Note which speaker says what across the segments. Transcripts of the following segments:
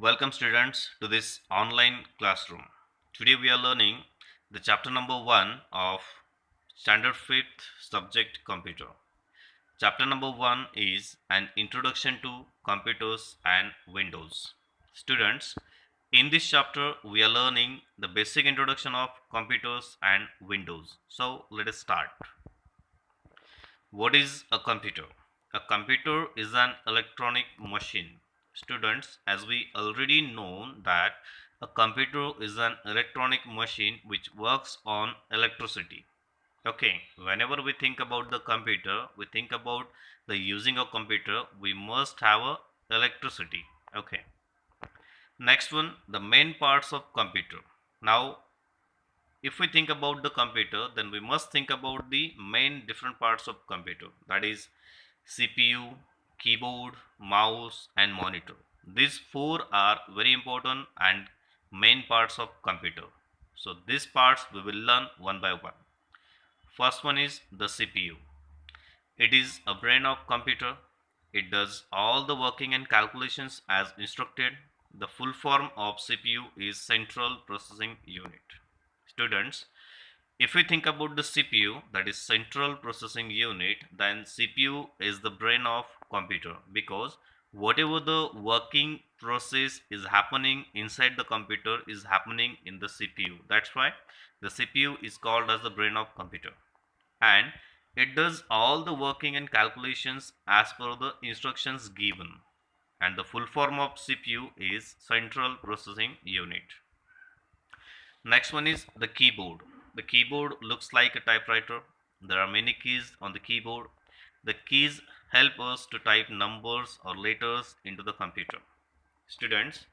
Speaker 1: Welcome students to this online classroom. Today we are learning the chapter number 1 of standard 5th subject computer. Chapter number 1 is an introduction to computers and Windows. Students, in this chapter we are learning the basic introduction of computers and Windows. So let us start. What is a computer? A computer is an electronic machine. Students, as we already know that a computer is an electronic machine which works on electricity. Okay, whenever we think about the computer, we think about the using of computer, we must have a electricity. Okay. Next one, the main parts of computer. Now, if we think about the computer, then we must think about the main different parts of computer, that is CPU, keyboard, mouse and monitor. These four are very important and main parts of computer. So these parts we will learn one by one. First one is the CPU. It is a brain of computer. It does all the working and calculations as instructed. The full form of CPU is Central Processing Unit. Students, if we think about the CPU, that is Central Processing Unit, then CPU is the brain of computer because whatever the working process is happening inside the computer is happening in the CPU. That's why the CPU is called as the brain of computer. And it does all the working and calculations as per the instructions given. And the full form of CPU is Central Processing Unit. Next one is the keyboard. The keyboard looks like a typewriter. There are many keys on the keyboard. The keys help us to type numbers or letters into the computer. Students,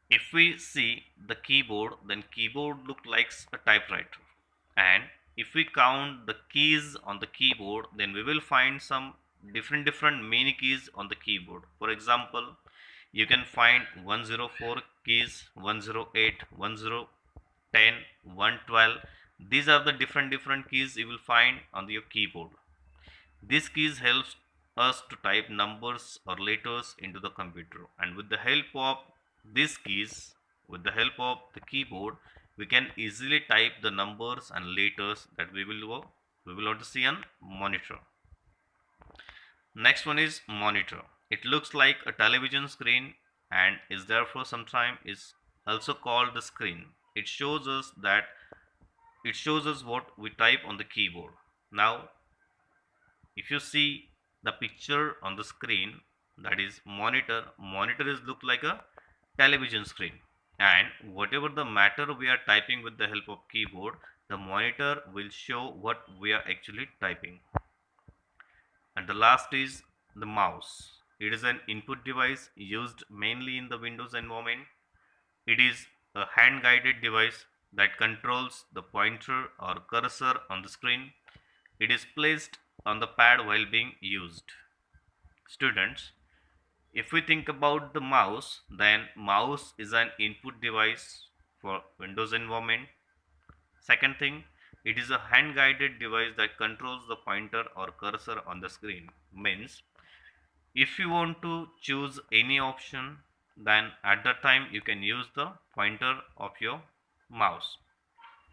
Speaker 1: if we see the keyboard, then keyboard looks like a typewriter. And if we count the keys on the keyboard, then we will find some different mini keys on the keyboard. For example, you can find 104 keys, 108, 10, 112. These are the different keys you will find on your keyboard. These keys helps us to type numbers or letters into the computer, and with the help of these keys, with the help of the keyboard, we can easily type the numbers and letters that we will want to see on monitor. Next one is monitor. It looks like a television screen and is therefore sometimes is also called the screen. It shows us what we type on the keyboard. Now, if you see the picture on the screen, that is monitor is look like a television screen, and whatever the matter we are typing with the help of keyboard, the monitor will show what we are actually typing. And the last is the mouse. It is an input device used mainly in the Windows environment. It is a hand guided device that controls the pointer or cursor on the screen. It is placed on the pad while being used. Students, if we think about the mouse, then mouse is an input device for Windows environment. Second thing, it is a hand guided device that controls the pointer or cursor on the screen. Means if you want to choose any option, then at that time you can use the pointer of your mouse.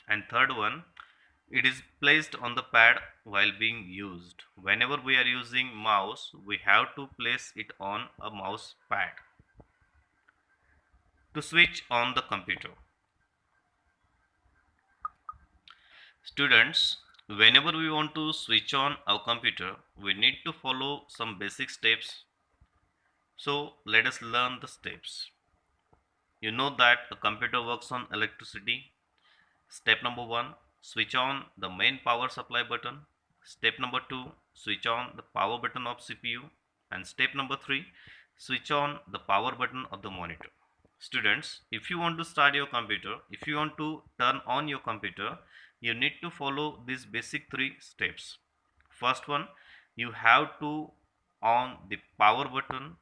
Speaker 1: And third one, it is placed on the pad while being used. Whenever we are using mouse, we have to place it on a mouse pad. To switch on the computer, students, whenever we want to switch on our computer, we need to follow some basic steps. So let us learn the steps. You know that a computer works on electricity. Step number 1, switch on the main power supply button. Step number 2, switch on the power button of CPU. And step number 3, switch on the power button of the monitor. Students, if you want to start your computer, if you want to turn on your computer, you need to follow these basic 3 steps. First one, you have to on the power button.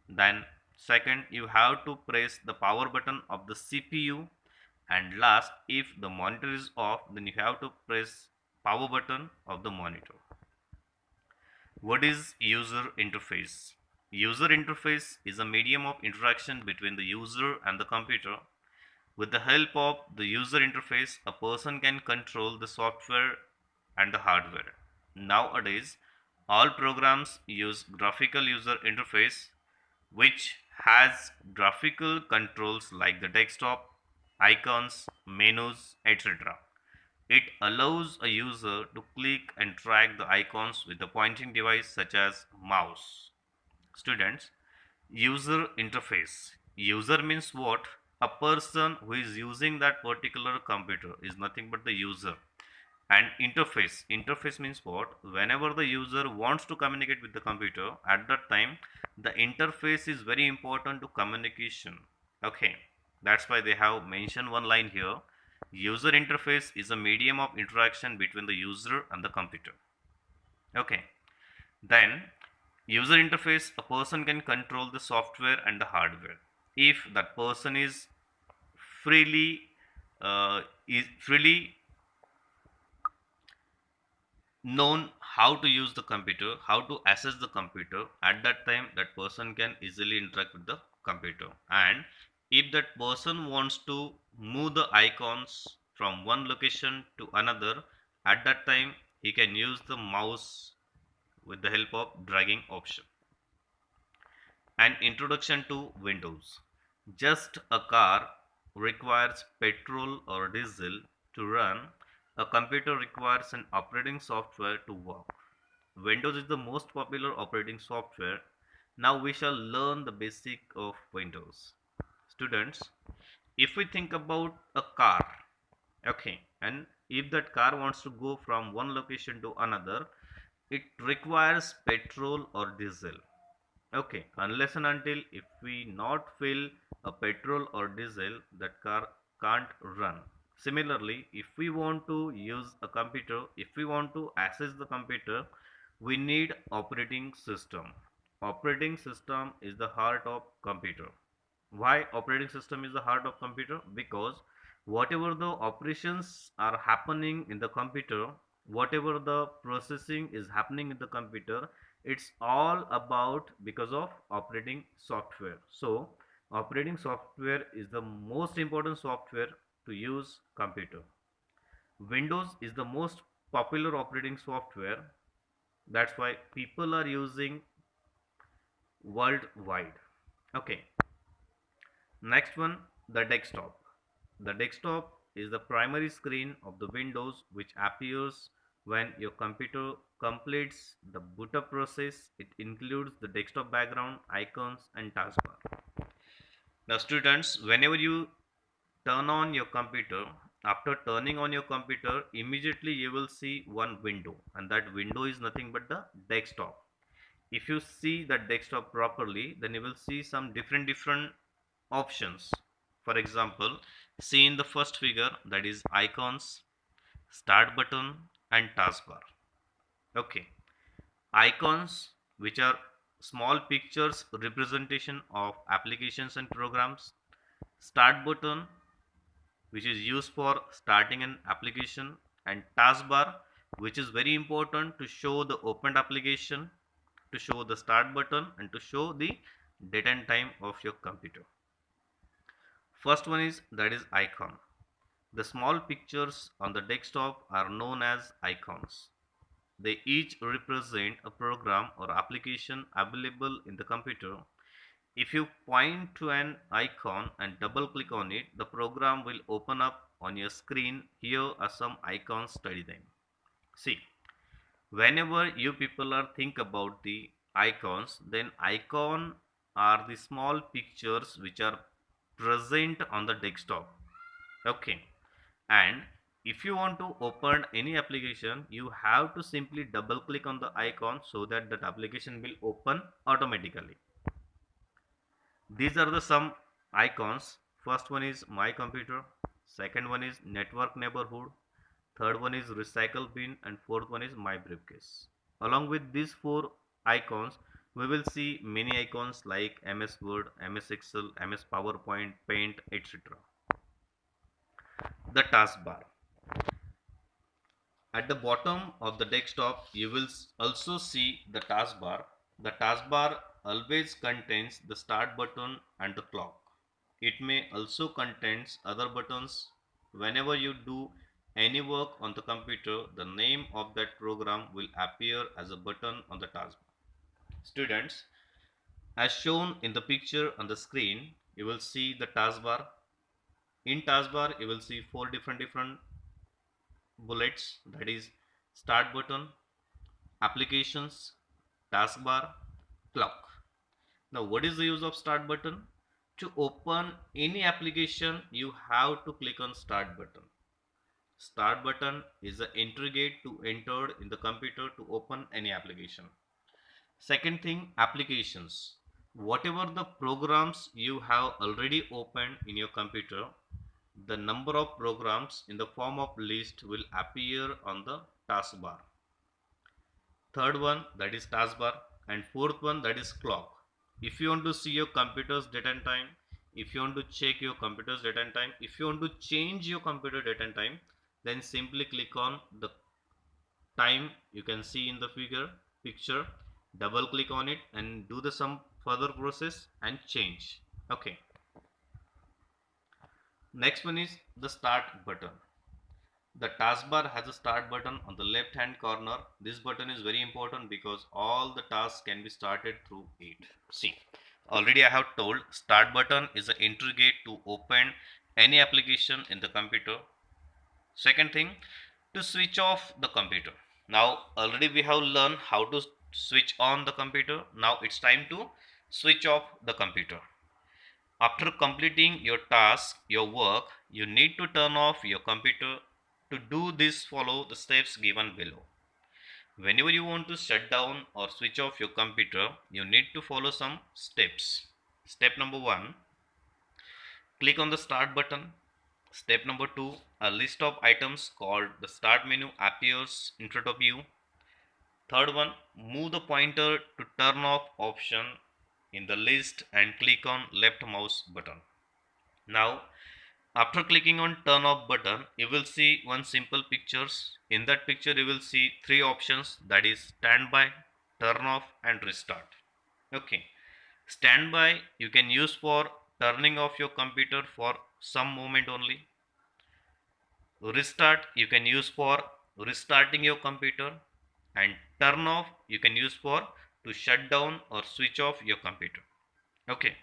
Speaker 1: Then second, you have to press the power button of the CPU, and last, if the monitor is off, then you have to press power button of the monitor. What is user interface? User interface is a medium of interaction between the user and the computer. With the help of the user interface, a person can control the software and the hardware. Nowadays, all programs use graphical user interface, which has graphical controls like the desktop, icons, menus, etc. It allows a user to click and drag the icons with a pointing device such as mouse. Students, user interface. User means what? A person who is using that particular computer is nothing but the user. And interface means what? Whenever the user wants to communicate with the computer, at that time the interface is very important to communication. Okay, that's why they have mentioned one line here. User interface is a medium of interaction between the user and the computer. Okay, then user interface, a person can control the software and the hardware. If that person freely is freely known how to use the computer, how to access the computer, at that time that person can easily interact with the computer. And if that person wants to move the icons from one location to another, at that time he can use the mouse with the help of dragging option. An introduction to Windows. Just a car requires petrol or diesel to run. A computer requires an operating software to work. Windows is the most popular operating software. Now we shall learn the basic of Windows. Students, if we think about a car, okay, and if that car wants to go from one location to another, it requires petrol or diesel. Okay, unless and until if we not fill a petrol or diesel, that car can't run. Similarly, if we want to use a computer, if we want to access the computer, we need operating system. Operating system is the heart of computer. Why operating system is the heart of computer? Because whatever the operations are happening in the computer, whatever the processing is happening in the computer, it's all about because of operating software. So operating software is the most important software to use computer. Windows is the most popular operating software. That's why people are using worldwide. Okay, next one, the desktop. The desktop is the primary screen of the Windows which appears when your computer completes the boot up process. It includes the desktop background, icons and taskbar. Now students, whenever you turn on your computer, after turning on your computer, immediately you will see one window, and that window is nothing but the desktop. If you see that desktop properly, then you will see some different options. For example, see in the first figure, that is icons, start button and taskbar. Okay, icons, which are small pictures representation of applications and programs. Start button, which is used for starting an application. And taskbar, which is very important to show the opened application, to show the start button and to show the date and time of your computer. First one is, that is icon. The small pictures on the desktop are known as icons. They each represent a program or application available in the computer. If you point to an icon and double click on it, the program will open up on your screen. Here are some icons, study them. See, whenever you people are think about the icons, then icon are the small pictures which are present on the desktop. Okay, and if you want to open any application, you have to simply double click on the icon so that that application will open automatically. These are the some icons. First one is my computer, second one is network neighborhood, third one is recycle bin, and fourth one is my briefcase. Along with these four icons, we will see many icons like MS Word, MS Excel, MS PowerPoint, Paint, etc. The taskbar. At the bottom of the desktop, you will also see the taskbar. The taskbar always contains the start button and the clock. It may also contains other buttons. Whenever you do any work on the computer, the name of that program will appear as a button on the taskbar. Students, as shown in the picture on the screen, you will see the taskbar. In taskbar, you will see four different bullets, that is start button, applications, taskbar, clock. Now, what is the use of start button? To open any application, you have to click on start button. Start button is the entry gate to enter in the computer to open any application. Second thing, applications. Whatever the programs you have already opened in your computer, the number of programs in the form of list will appear on the taskbar. Third one, that is taskbar, and fourth one, that is clock. If you want to see your computer's date and time, if you want to check your computer's date and time, if you want to change your computer date and time, then simply click on the time you can see in the picture, double click on it and do the some further process and change. Okay, next one is the start button. The taskbar has a start button on the left hand corner. This button is very important because all the tasks can be started through it. See, already I have told start button is the entry gate to open any application in the computer. Second thing, to switch off the computer. Now already we have learned how to switch on the computer. Now it's time to switch off the computer. After completing your task, your work, you need to turn off your computer. To do this, follow the steps given below. Whenever you want to shut down or switch off your computer, you need to follow some steps. Step number 1, click on the start button. Step number 2, a list of items called the start menu appears in front of you. Third one, move the pointer to turn off option in the list and click on left mouse button. Now, after clicking on turn off button, you will see one simple pictures. In that picture, you will see three options, that is standby, turn off and restart. Okay, standby you can use for turning off your computer for some moment only. Restart you can use for restarting your computer, and turn off you can use for to shut down or switch off your computer. Okay,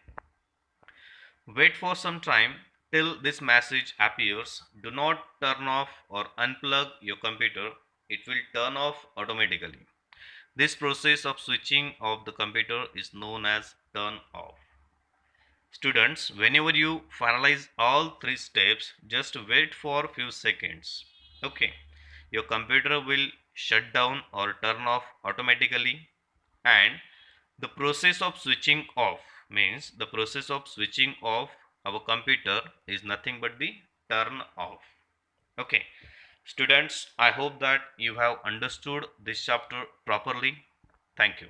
Speaker 1: wait for some time till this message appears. Do not turn off or unplug your computer, it will turn off automatically. This process of switching off the computer is known as turn off. Students, whenever you finalize all three steps, just wait for few seconds. Okay, your computer will shut down or turn off automatically, and the process of switching off means the process of switching off our computer is nothing but the turn off. Okay, students, I hope that you have understood this chapter properly. Thank you.